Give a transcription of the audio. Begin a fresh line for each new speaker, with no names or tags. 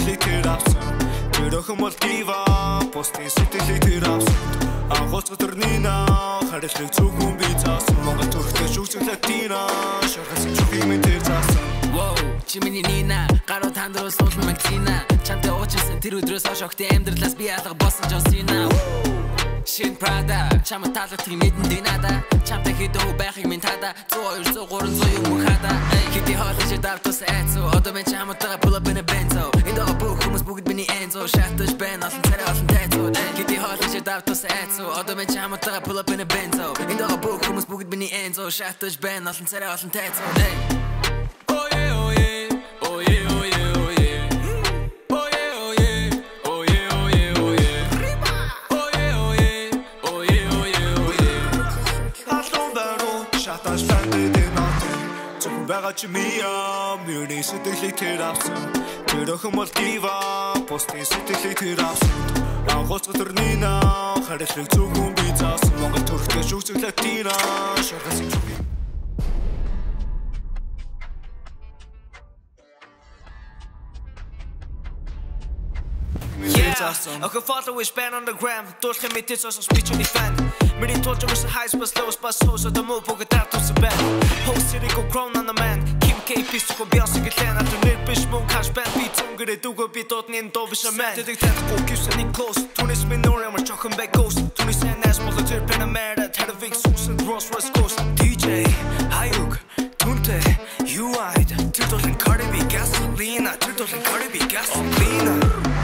сэтгэлийг тэр авсан тэр охин бол дива постын сэтгэлийг тэр авсан агуулц өдрнийна харилцаг зөвхөн би заасан Монгол төрхтэй шүүгцэн латина шархас чухим тэр заасан
Wow, чимэний нина гаруу тандруу суулна магтина чамтай уучсан тэр өдрөөс хойш огт амьдралаас би алга болсон жосина Shin Prada, чамд таалагдгийг мэдэн динада чамтай хэдөө байхыг минь тада 100 200 300 юм хада хэдий хоолойч давтус айцо одоо мен чамтайгаа pull up in a benzo энэ доо бүх хүмүүс бүгд миний энзо шатаж байна олон царай олон тайцо хэдий хоолойч давтус айцо одоо мен чамтайгаа pull up in a benzo энэ доо бүх хүмүүс бүгд миний энзо шатаж байна олон царай олон тайцо
Бага чимия мөрний сэтгэлийг тэр авсан тэр охин бол дива постын сэтгэлийг тэр авсан агуулц өдрнийна харилцаг зөвхөн би заасан Монгол төрхтэй шүүгцэн латина шархас Okay, follow is banned on the gram. Those can make this also speech on the fan. Many told you was the highest, but lowest, but so the move, but that was the bad. Whole city go grown on the man. Kim K. Piece to be on the land. After mid fish moon, cash band beats. I'm gonna do go beat out in Dovish a man. Did the tentacle kiss and close. 20 spin no ram, talking back ghost. 20 sand ass, mother, Panamera, had a big sauce and Ross West Coast. DJ, Hayuk, Tunte, you eyed. Turtles and Cardi B gasolina. Turtles and Cardi B gasolina.